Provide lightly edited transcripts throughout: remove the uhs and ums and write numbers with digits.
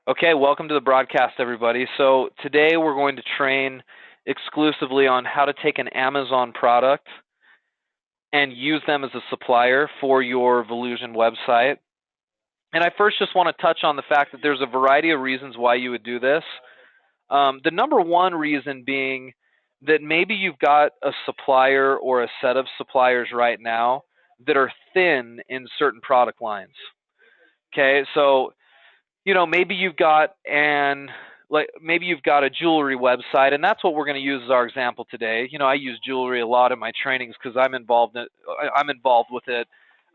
Okay, welcome to the broadcast, everybody. So today we're going to train exclusively on how to take an Amazon product and use them as a supplier for your Volusion website. And I first just want to touch on the fact that there's a variety of reasons why you would do this. The number one reason being that maybe you've got a supplier or a set of suppliers right now that are thin in certain product lines. Okay, so maybe you've got maybe you've got a jewelry website, and that's what we're going to use as our example today. I use jewelry a lot in my trainings because I'm involved with it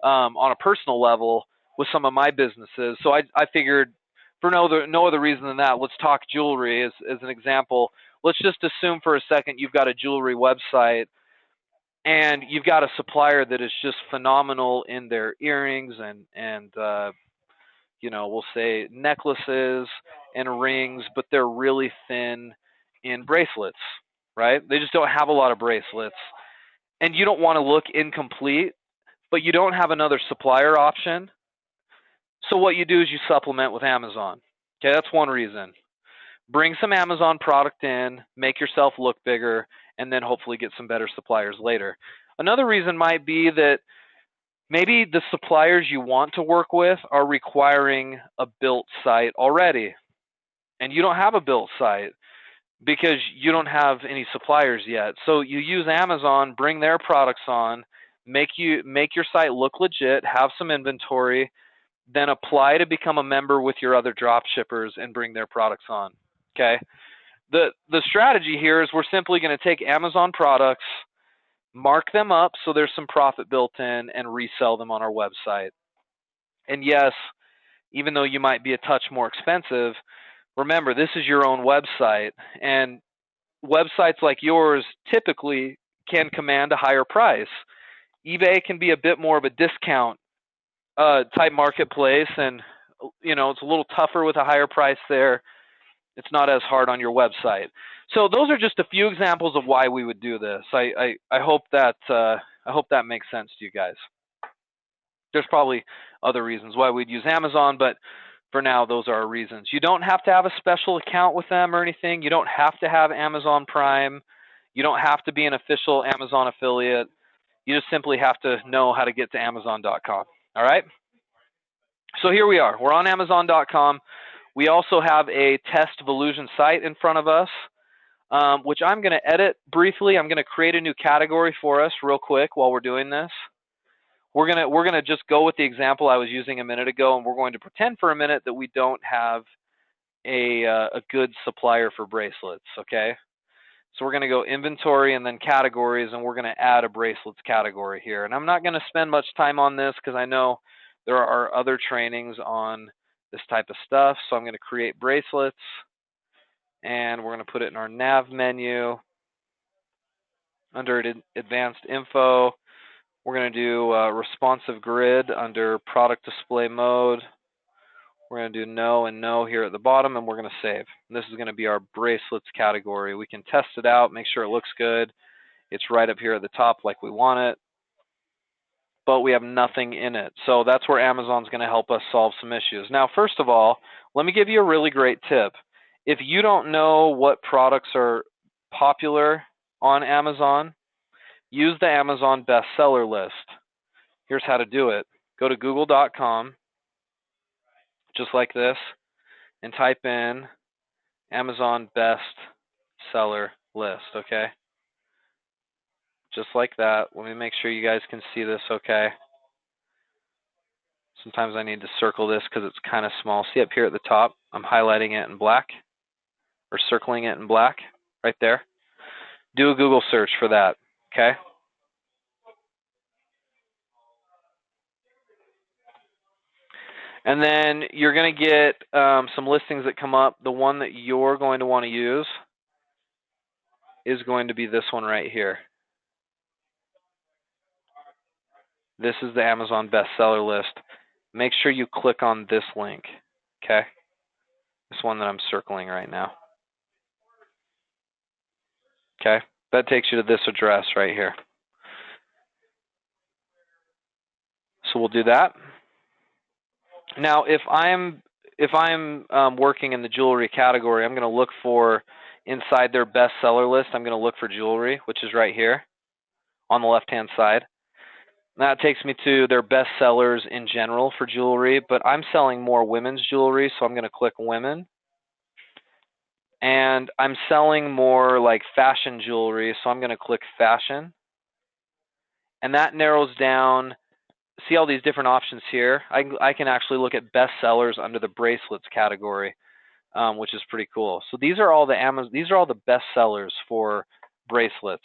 on a personal level with some of my businesses. So I figured for no other reason than that, let's talk jewelry as an example. Let's just assume for a second you've got a jewelry website and you've got a supplier that is just phenomenal in their earrings and we'll say necklaces and rings, but they're really thin in bracelets, right? They just don't have a lot of bracelets. And you don't want to look incomplete, but you don't have another supplier option. So what you do is you supplement with Amazon. Okay, that's one reason. Bring some Amazon product in, make yourself look bigger, and then hopefully get some better suppliers later. Another reason might be that maybe the suppliers you want to work with are requiring a built site already, and you don't have a built site because you don't have any suppliers yet. So you use Amazon, bring their products on, make your site look legit, have some inventory, then apply to become a member with your other drop shippers and bring their products on. Okay? The strategy here is we're simply going to take Amazon products, mark them up so there's some profit built in, and resell them on our website. And yes, even though you might be a touch more expensive, remember, this is your own website, and websites like yours typically can command a higher price. eBay can be a bit more of a discount type marketplace, and it's a little tougher with a higher price there. It's not as hard on your website. So those are just a few examples of why we would do this. I hope that makes sense to you guys. There's probably other reasons why we'd use Amazon, but for now, those are our reasons. You don't have to have a special account with them or anything. You don't have to have Amazon Prime. You don't have to be an official Amazon affiliate. You just simply have to know how to get to Amazon.com. All right? So here we are. We're on Amazon.com. We also have a test Volusion site in front of us, which I'm going to edit briefly. I'm going to create a new category for us real quick while we're doing this. We're gonna just go with the example I was using a minute ago, and we're going to pretend for a minute that we don't have a good supplier for bracelets. Okay, so we're gonna go inventory and then categories, and we're gonna add a bracelets category here. And I'm not gonna spend much time on this because I know there are other trainings on this type of stuff. So I'm gonna create bracelets, and we're gonna put it in our nav menu under advanced info. We're going to do responsive grid under product display mode. We're going to do no and no here at the bottom, and we're going to save. And this is going to be our bracelets category. We can test it out, make sure it looks good. It's right up here at the top like we want it, but we have nothing in it. So that's where Amazon's going to help us solve some issues. Now, first of all, let me give you a really great tip. If you don't know what products are popular on Amazon, use the Amazon bestseller list. Here's how to do it. Go to google.com, just like this, and type in Amazon bestseller list, okay? Just like that. Let me make sure you guys can see this okay. Sometimes I need to circle this because it's kind of small. See up here at the top, I'm highlighting it in black, or circling it in black, right there. Do a Google search for that, okay? And then you're going to get some listings that come up. The one that you're going to want to use is going to be this one right here. This is the Amazon bestseller list. Make sure you click on this link, okay? This one that I'm circling right now. Okay? That takes you to this address right here. So we'll do that. Now, if I'm if I'm working in the jewelry category, I'm going to look for inside their bestseller list. I'm going to look for jewelry, which is right here on the left-hand side. That takes me to their best sellers in general for jewelry, but I'm selling more women's jewelry, so I'm going to click women. And I'm selling more like fashion jewelry, so I'm going to click fashion. And that narrows down, see all these different options here? I can actually look at best sellers under the bracelets category, which is pretty cool. So these are all the best sellers for bracelets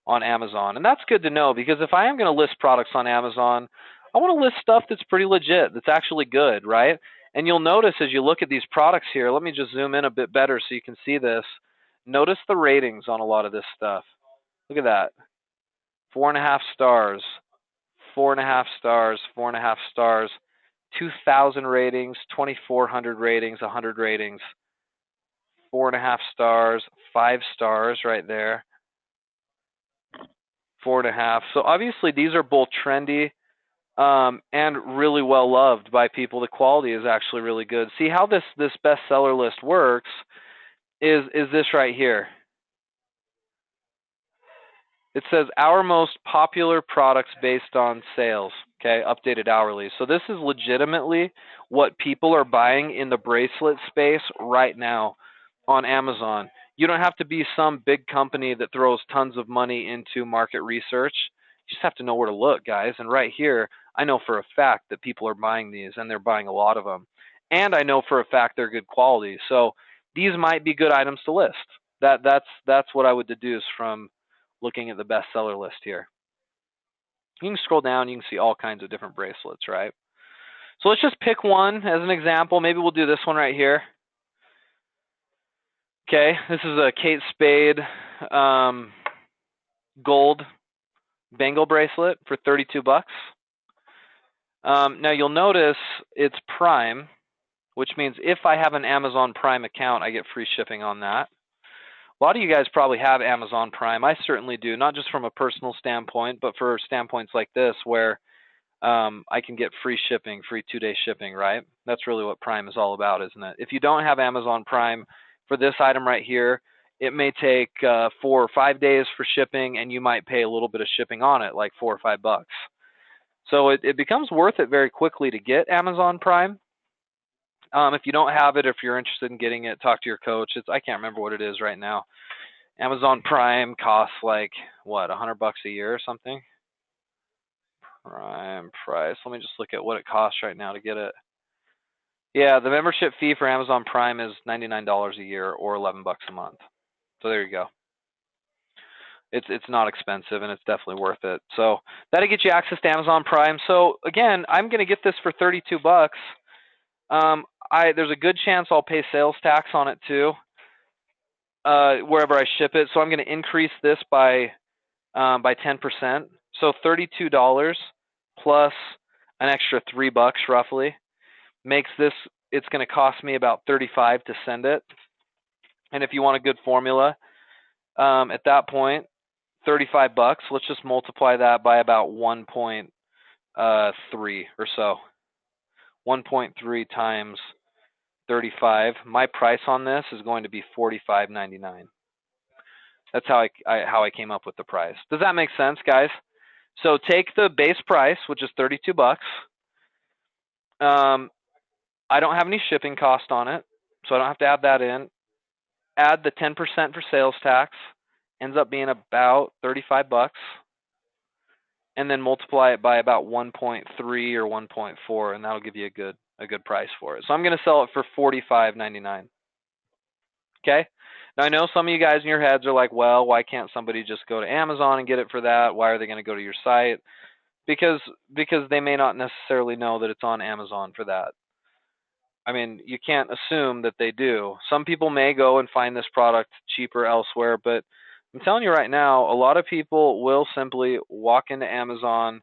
on Amazon. And that's good to know, because if I am going to list products on Amazon, I want to list stuff that's pretty legit, that's actually good, right? And you'll notice as you look at these products here, let me just zoom in a bit better so you can see this. Notice the ratings on a lot of this stuff. Look at that. 4.5 stars, 4.5 stars, 4.5 stars, 2,000 ratings, 2,400 ratings, 100 ratings, 4.5 stars, 5 stars right there, 4.5. So obviously these are both trendy and really well loved by people. The quality is actually really good. See how this bestseller list works is this right here. It says our most popular products based on sales, okay, updated hourly. So this is legitimately what people are buying in the bracelet space right now on Amazon. You don't have to be some big company that throws tons of money into market research. You just have to know where to look, guys. And right here, I know for a fact that people are buying these, and they're buying a lot of them. And I know for a fact they're good quality. So these might be good items to list. That's what I would deduce from looking at the bestseller list here. You can scroll down, you can see all kinds of different bracelets, right? So let's just pick one as an example. Maybe we'll do this one right here. Okay, this is a Kate Spade gold bangle bracelet for 32 bucks. Now you'll notice it's Prime, which means if I have an Amazon Prime account, I get free shipping on that. A lot of you guys probably have Amazon Prime. I certainly do, not just from a personal standpoint, but for standpoints like this where I can get free shipping, free 2-day shipping, right? That's really what Prime is all about, isn't it? If you don't have Amazon Prime for this item right here, it may take 4 or 5 days for shipping, and you might pay a little bit of shipping on it, like $4 or $5. So it becomes worth it very quickly to get Amazon Prime. If you don't have it, if you're interested in getting it, talk to your coach. I can't remember what it is right now. Amazon Prime costs like, what, $100 a year or something? Prime price. Let me just look at what it costs right now to get it. Yeah, the membership fee for Amazon Prime is $99 a year or $11 a month. So there you go. It's not expensive, and it's definitely worth it. So that'll get you access to Amazon Prime. So again, I'm going to get this for 32 bucks. There's a good chance I'll pay sales tax on it too, wherever I ship it. So I'm going to increase this by 10%. So $32 plus an extra $3 roughly makes this. It's going to cost me about $35 to send it. And if you want a good formula, at that point, $35. Let's just multiply that by about 1.3 or so. 1.3 times 35. My price on this is going to be $45.99. That's how I came up with the price. Does that make sense, guys? So take the base price, which is 32 bucks. I don't have any shipping cost on it, so I don't have to add that in. Add the 10% for sales tax, ends up being about 35 bucks. And then multiply it by about 1.3 or 1.4, and that'll give you a good price for it. So I'm going to sell it for $45.99. Okay? Now I know some of you guys in your heads are like, well, why can't somebody just go to Amazon and get it for that? Why are they going to go to your site? Because they may not necessarily know that it's on Amazon for that. I mean, you can't assume that they do. Some people may go and find this product cheaper elsewhere, but I'm telling you right now, a lot of people will simply walk into Amazon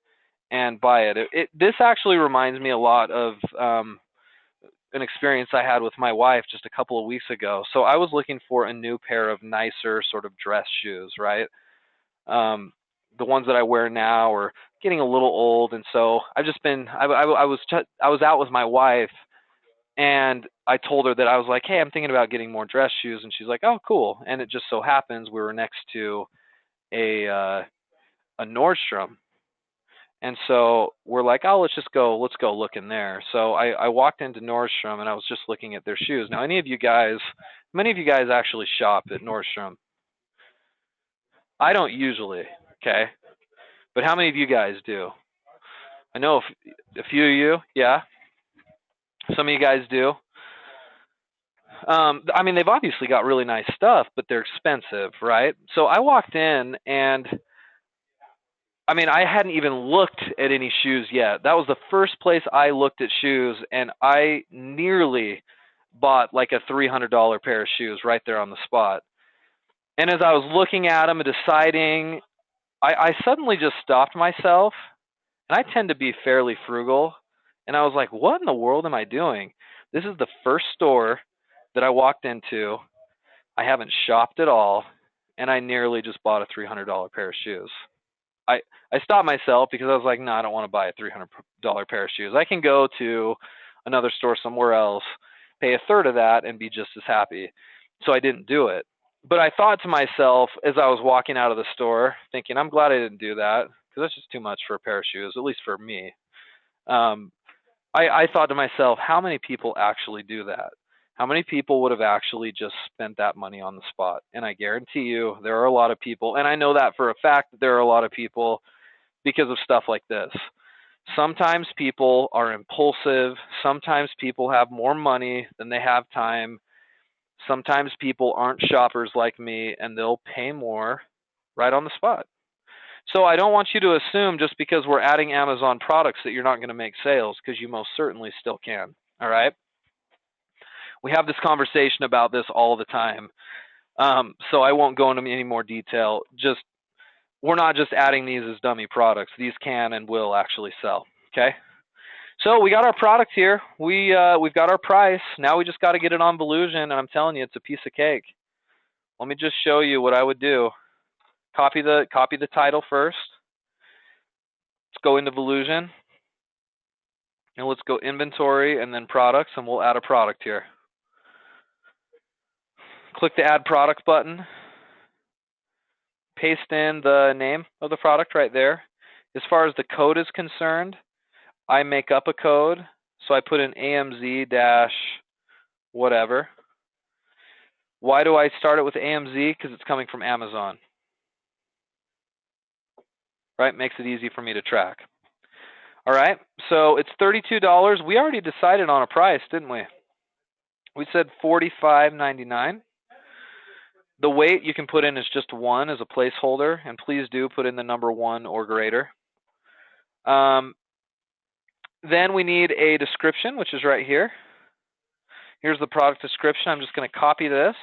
and buy it. This actually reminds me a lot of an experience I had with my wife just a couple of weeks ago. So I was looking for a new pair of nicer sort of dress shoes, right? The ones that I wear now are getting a little old, and so I've just been. I was out with my wife, And I told her that I was like, hey, I'm thinking about getting more dress shoes. And she's like, oh, cool. And it just so happens we were next to a Nordstrom. And so we're like, oh, let's go look in there. So I walked into Nordstrom and I was just looking at their shoes. Now, many of you guys actually shop at Nordstrom? I don't usually, okay? But how many of you guys do? I know a few of you, yeah? Some of you guys do. I mean, they've obviously got really nice stuff, but they're expensive, right? So I walked in and I mean, I hadn't even looked at any shoes yet. That was the first place I looked at shoes, and I nearly bought like a $300 pair of shoes right there on the spot. And as I was looking at them and deciding, I suddenly just stopped myself, and I tend to be fairly frugal. And I was like, what in the world am I doing? This is the first store that I walked into. I haven't shopped at all, and I nearly just bought a $300 pair of shoes. I stopped myself because I was like, no, I don't want to buy a $300 pair of shoes. I can go to another store somewhere else, pay a third of that, and be just as happy. So I didn't do it. But I thought to myself as I was walking out of the store, thinking, I'm glad I didn't do that because that's just too much for a pair of shoes, at least for me. I thought to myself, how many people actually do that? How many people would have actually just spent that money on the spot? And I guarantee you there are a lot of people, and I know that for a fact that there are a lot of people because of stuff like this. Sometimes people are impulsive. Sometimes people have more money than they have time. Sometimes people aren't shoppers like me, and they'll pay more right on the spot. So I don't want you to assume just because we're adding Amazon products that you're not going to make sales, because you most certainly still can. All right? We have this conversation about this all the time. So I won't go into any more detail. Just we're not just adding these as dummy products. These can and will actually sell. Okay. So we got our product here. We've got our price. Now we just got to get it on Volusion, and I'm telling you, it's a piece of cake. Let me just show you what I would do. Copy the title first. Let's go into Volusion, and let's go inventory and then products, and we'll add a product here. Click the add product button. Paste in the name of the product right there. As far as the code is concerned, I make up a code. So I put in AMZ- whatever. Why do I start it with AMZ? Because it's coming from Amazon. Right? Makes it easy for me to track. All right. So it's $32. We already decided on a price, didn't we? We said $45.99. The weight you can put in is just 1 as a placeholder, and please do put in the number 1 or greater. Then we need a description, which is right here. Here's the product description. I'm just going to copy this.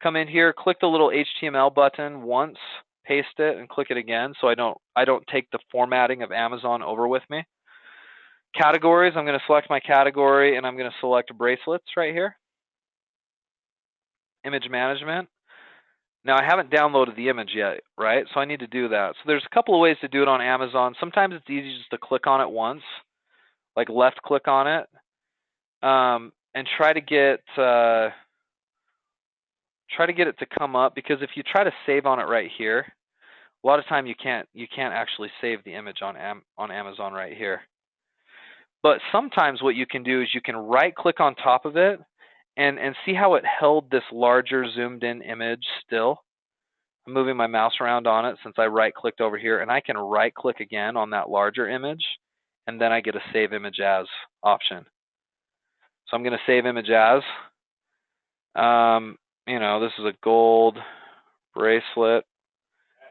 Come in here, click the little HTML button once, paste it, and click it again so I don't take the formatting of Amazon over with me. Categories, I'm going to select my category, and I'm going to select bracelets right here. Image management. Now, I haven't downloaded the image yet, right? So I need to do that. So there's a couple of ways to do it on Amazon. Sometimes it's easy just to click on it once, like left click on it, and try to get it to come up, because if you try to save on it right here, a lot of time you can't actually save the image on Amazon right here. But sometimes what you can do is you can right click on top of it and see how it held this larger zoomed in image still. I'm moving my mouse around on it since I right clicked over here, and I can right click again on that larger image, and then I get a save image as option. So I'm going to save image as. This is a gold bracelet.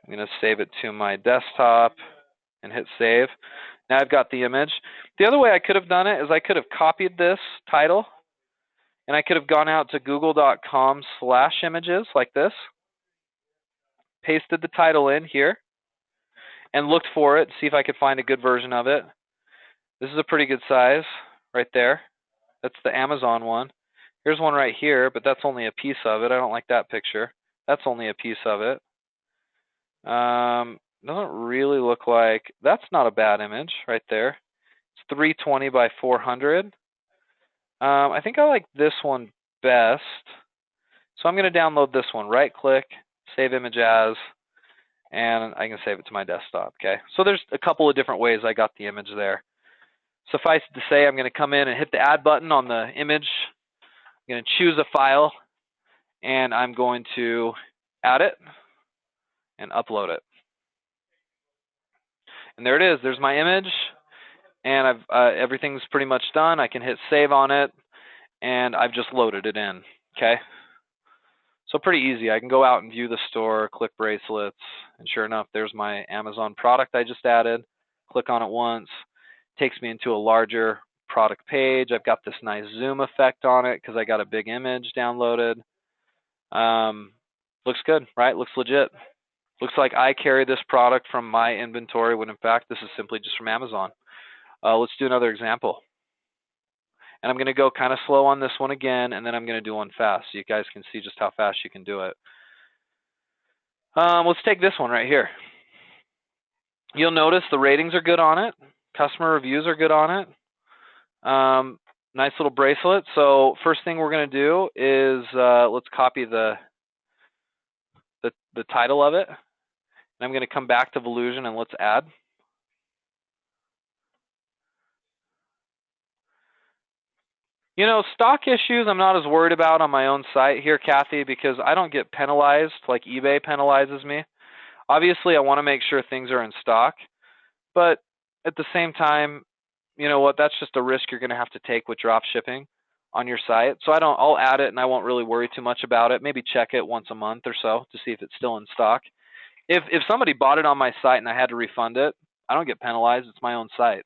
I'm going to save it to my desktop and hit save. Now I've got the image. The other way I could have done it is I could have copied this title, and I could have gone out to google.com/images like this, pasted the title in here, and looked for it, see if I could find a good version of it. This is a pretty good size right there. That's the Amazon one. Here's one right here, but that's only a piece of it. I don't like that picture. That's only a piece of it. Doesn't really look like, that's not a bad image right there. It's 320 by 400. I think I like this one best. So I'm going to download this one. Right click, save image as, and I can save it to my desktop. Okay. So there's a couple of different ways I got the image there. Suffice it to say, I'm going to come in and hit the add button on the image. I'm going to choose a file, and I'm going to add it and upload it. And there it is. There's my image, and everything's pretty much done. I can hit save on it, and I've just loaded it in. Okay. So pretty easy. I can go out and view the store, click bracelets, and sure enough, there's my Amazon product I just added. Click on it once, takes me into a larger product page. I've got this nice zoom effect on it because I got a big image downloaded. Looks good, right? Looks legit. Looks like I carry this product from my inventory when in fact this is simply just from Amazon. Let's do another example. And I'm going to go kind of slow on this one again, and then I'm going to do one fast so you guys can see just how fast you can do it. Let's take this one right here. You'll notice the ratings are good on it. Customer reviews are good on it. Nice little bracelet. So first thing we're going to do is let's copy the title of it. And I'm going to come back to Volusion and let's add. You know, stock issues I'm not as worried about on my own site here, Kathy, because I don't get penalized like eBay penalizes me. Obviously, I want to make sure things are in stock, but at the same time, you know what, that's just a risk you're going to have to take with drop shipping on your site. So I'll add it and I won't really worry too much about it. Maybe check it once a month or so to see if it's still in stock. If somebody bought it on my site and I had to refund it, I don't get penalized. It's my own site.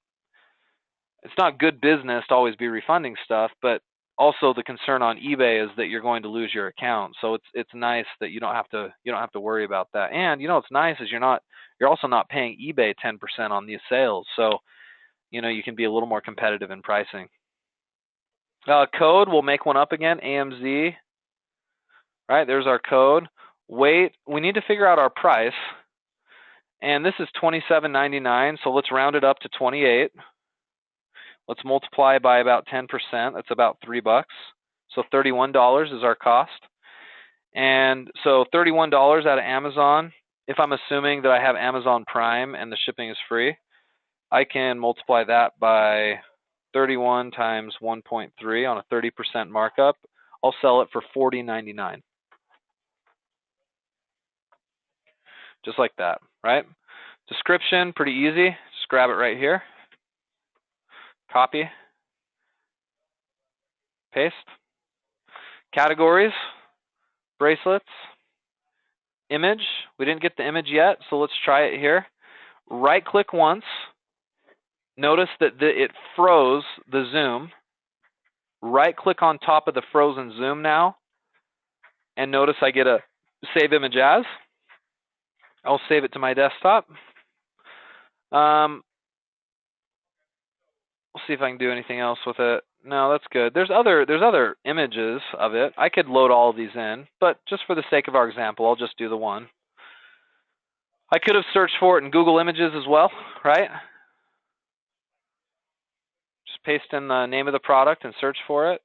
It's not good business to always be refunding stuff, but also the concern on eBay is that you're going to lose your account. So it's nice that you don't have to worry about that. And you know what's nice is you're also not paying eBay 10% on these sales. So you know you can be a little more competitive in pricing. Code, we'll make one up again. AMZ. Right, there's our code. Weight, we need to figure out our price. And this is $27.99, so let's round it up to 28. Let's multiply by about 10%. That's about $3. So $31 is our cost. And so $31 out of Amazon, if I'm assuming that I have Amazon Prime and the shipping is free, I can multiply that by 31 times 1.3 on a 30% markup. I'll sell it for $40.99. Just like that, right? Description, pretty easy. Just grab it right here. Copy. Paste. Categories, bracelets, image. We didn't get the image yet, so let's try it here. Right click once. Notice that it froze the zoom. Right click on top of the frozen zoom now. And notice I get a save image as. I'll save it to my desktop. We'll see if I can do anything else with it. No, that's good. There's other images of it. I could load all of these in, but just for the sake of our example, I'll just do the one. I could have searched for it in Google Images as well, right? Just paste in the name of the product and search for it.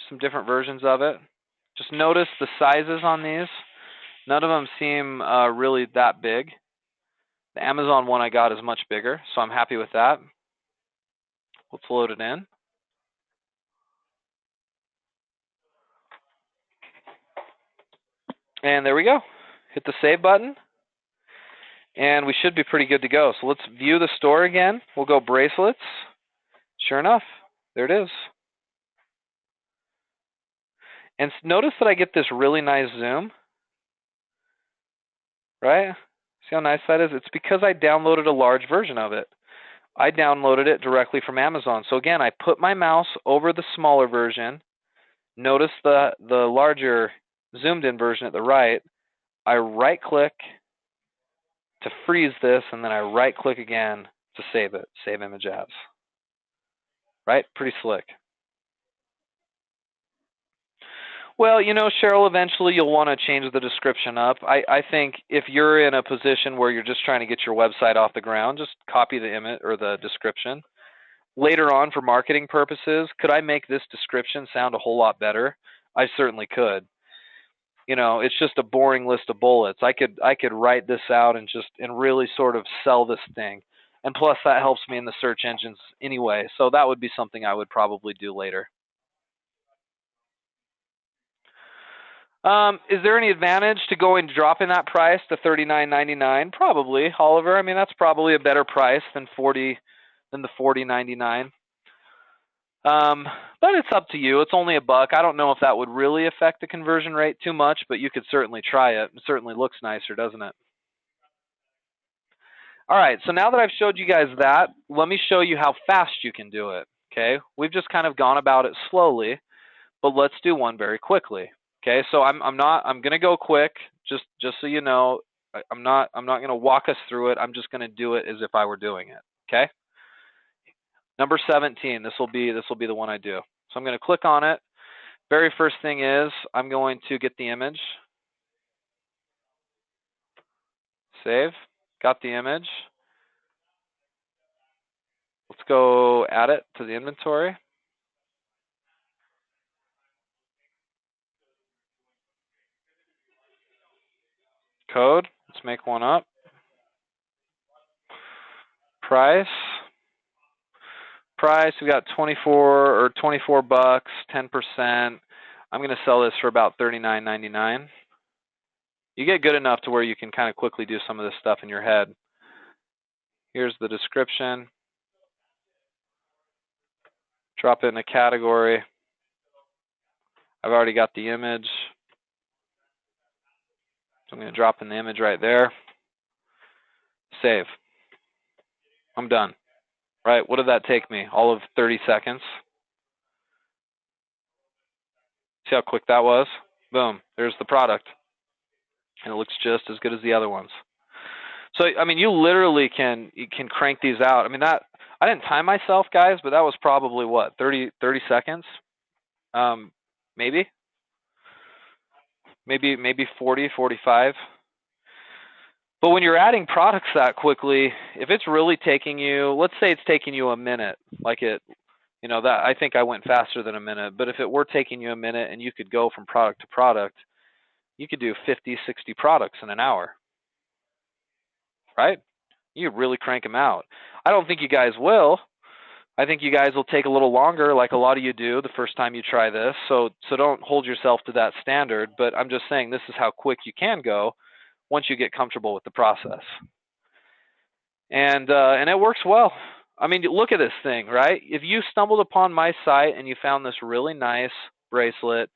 Some different versions of it. Just notice the sizes on these. None of them seem really that big. The Amazon one I got is much bigger, so I'm happy with that. Let's load it in. And there we go. Hit the save button. And we should be pretty good to go. So let's view the store again. We'll go bracelets. Sure enough, there it is. And notice that I get this really nice zoom. Right? See how nice that is? It's because I downloaded a large version of it. I downloaded it directly from Amazon. So again, I put my mouse over the smaller version. Notice the larger zoomed in version at the right. I right click to freeze this, and then I right click again to save it. Save image as. Right? Pretty slick. Well, you know, Cheryl, eventually you'll want to change the description up. I think if you're in a position where you're just trying to get your website off the ground, just copy the image or the description. later on for marketing purposes, could I make this description sound a whole lot better? I certainly could. It's just a boring list of bullets. I could write this out and really sort of sell this thing. And plus that helps me in the search engines anyway. So that would be something I would probably do later. Is there any advantage to dropping that price to $39.99? Probably, Oliver. I mean, that's probably a better price than the $40.99. But it's up to you. It's only $1. I don't know if that would really affect the conversion rate too much, but you could certainly try it. It certainly looks nicer, doesn't it? All right, so now that I've showed you guys that, let me show you how fast you can do it. Okay, we've just kind of gone about it slowly, but let's do one very quickly. Okay, so I'm going to go quick, just so you know. I'm not going to walk us through it. I'm just going to do it as if I were doing it. Okay. Number 17. This will be the one I do. So I'm going to click on it. Very first thing is I'm going to get the image. Save. Got the image. Let's go add it to the inventory. Code. Let's make one up. Price. We got 24 bucks, 10%. I'm going to sell this for about $39.99. You get good enough to where you can kind of quickly do some of this stuff in your head. Here's the description. Drop it in a category. I've already got the image. So I'm going to drop in the image right there. Save. I'm done. Right? What did that take me? All of 30 seconds. See how quick that was? Boom. There's the product. And it looks just as good as the other ones. So, I mean, you literally can crank these out. I mean, I didn't time myself, guys, but that was probably what, 30 seconds? Maybe 40, 45. But when you're adding products that quickly, if it's really taking you, let's say it's taking you a minute, that I think I went faster than a minute, but if it were taking you a minute and you could go from product to product, you could do 50, 60 products in an hour, right? You really crank them out. I don't think you guys will. I think you guys will take a little longer, like a lot of you do the first time you try this. So don't hold yourself to that standard, but I'm just saying this is how quick you can go once you get comfortable with the process. And it works well. I mean, look at this thing, right? If you stumbled upon my site and you found this really nice bracelet,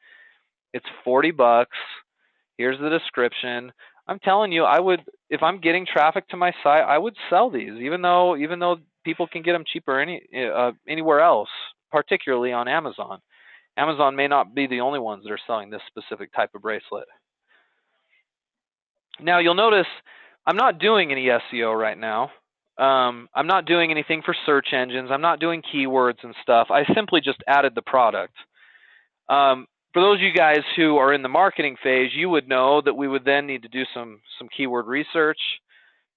it's 40 bucks. Here's the description. I'm telling you, I would, if I'm getting traffic to my site, I would sell these, even though people can get them cheaper anywhere else, particularly on Amazon. Amazon may not be the only ones that are selling this specific type of bracelet. Now, you'll notice I'm not doing any SEO right now. I'm not doing anything for search engines. I'm not doing keywords and stuff. I simply just added the product. For those of you guys who are in the marketing phase, you would know that we would then need to do some keyword research,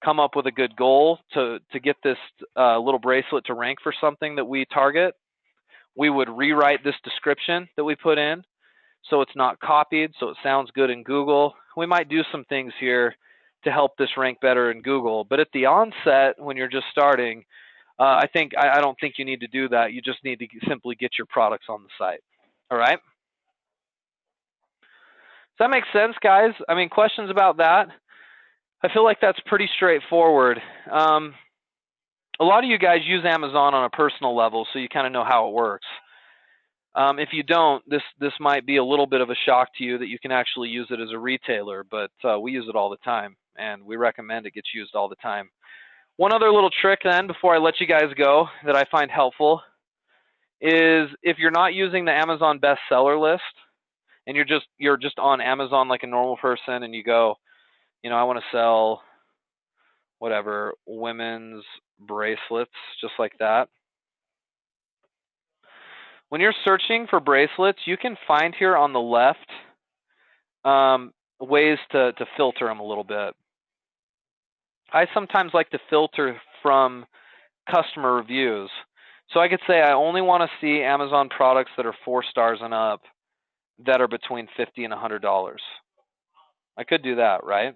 come up with a good goal to get this little bracelet to rank for something that we target. We would rewrite this description that we put in so it's not copied, so it sounds good in Google. We might do some things here to help this rank better in Google. But at the onset, when you're just starting, I don't think you need to do that. You just need to simply get your products on the site. All right? Does that make sense, guys? I mean, questions about that? I feel like that's pretty straightforward. A lot of you guys use Amazon on a personal level, so you kind of know how it works. If you don't, this might be a little bit of a shock to you that you can actually use it as a retailer, but we use it all the time, and we recommend it gets used all the time. One other little trick then before I let you guys go that I find helpful is if you're not using the Amazon bestseller list and you're just on Amazon like a normal person and you go, I want to sell whatever, women's bracelets, just like that. When you're searching for bracelets, you can find here on the left ways to filter them a little bit. I sometimes like to filter from customer reviews. So I could say I only want to see Amazon products that are 4 stars and up that are between $50 and $100. I could do that, right?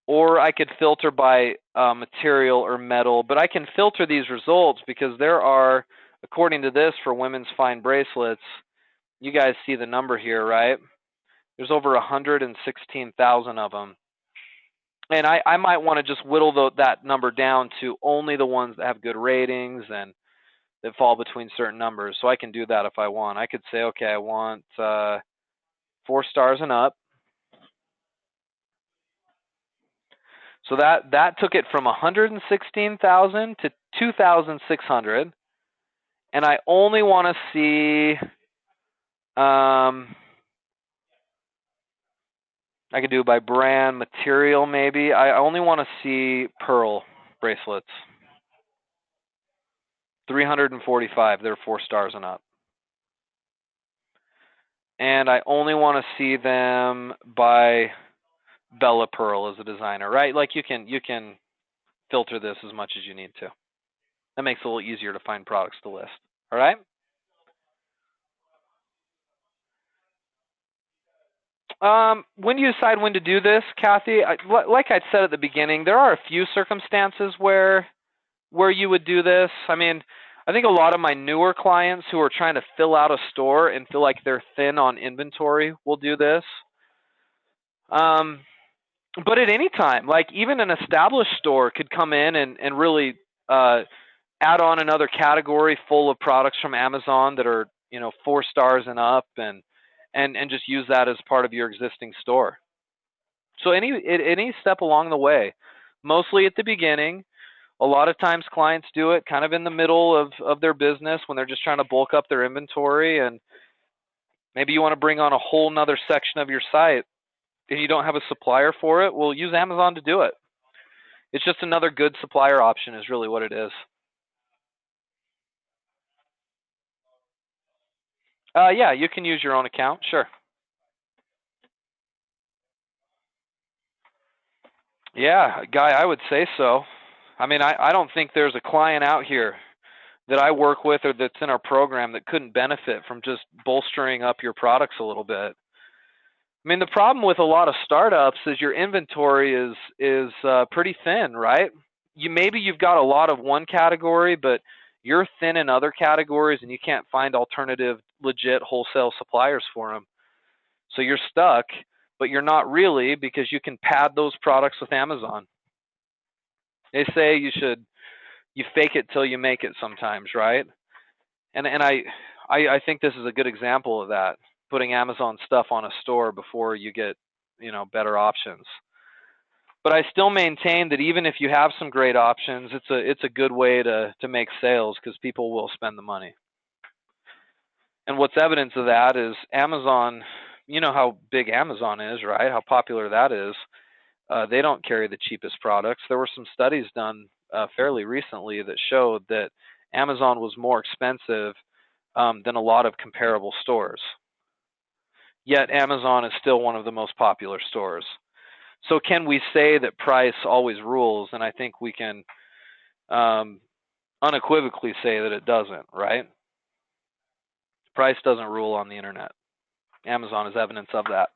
Or I could filter by material or metal, but I can filter these results because there are, according to this, for women's fine bracelets, you guys see the number here, right? There's over 116,000 of them. And I might want to just whittle that number down to only the ones that have good ratings and that fall between certain numbers. So I can do that if I want. I could say, okay, I want 4 stars and up. So that took it from 116,000 to 2,600. And I only want to see, I could do by brand, material maybe. I only want to see pearl bracelets. 345, they're 4 stars and up. And I only want to see them by Bella Pearl as a designer, right? Like you can filter this as much as you need to. That makes it a little easier to find products to list. All right? When do you decide when to do this, Kathy? Like I said at the beginning, there are a few circumstances where you would do this. I mean, I think a lot of my newer clients who are trying to fill out a store and feel like they're thin on inventory will do this. But at any time, like even an established store could come in and really add on another category full of products from Amazon that are 4 stars and up, and just use that as part of your existing store. So any step along the way, mostly at the beginning. A lot of times clients do it kind of in the middle of their business when they're just trying to bulk up their inventory, and maybe you want to bring on a whole nother section of your site and you don't have a supplier for it. Well, use Amazon to do it. It's just another good supplier option is really what it is. Yeah, you can use your own account, sure. Yeah, Guy, I would say so. I mean, I don't think there's a client out here that I work with or that's in our program that couldn't benefit from just bolstering up your products a little bit. I mean, the problem with a lot of startups is your inventory is pretty thin, right? Maybe you've got a lot of one category, but you're thin in other categories and you can't find alternative, legit wholesale suppliers for them. So you're stuck, but you're not really, because you can pad those products with Amazon. They say you fake it till you make it sometimes, right? And I think this is a good example of that, putting Amazon stuff on a store before you get, better options. But I still maintain that even if you have some great options, it's a good way to make sales because people will spend the money. And what's evidence of that is Amazon. You know how big Amazon is, right? How popular that is. They don't carry the cheapest products. There were some studies done fairly recently that showed that Amazon was more expensive than a lot of comparable stores. Yet Amazon is still one of the most popular stores. So can we say that price always rules? And I think we can unequivocally say that it doesn't, right? Price doesn't rule on the internet. Amazon is evidence of that.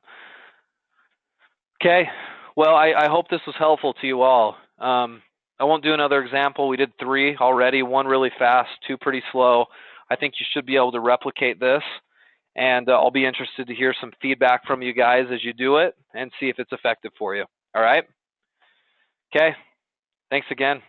Okay, well, I hope this was helpful to you all. I won't do another example. We did 3 already, 1 really fast, 2 pretty slow. I think you should be able to replicate this, and I'll be interested to hear some feedback from you guys as you do it and see if it's effective for you. All right? Okay, thanks again.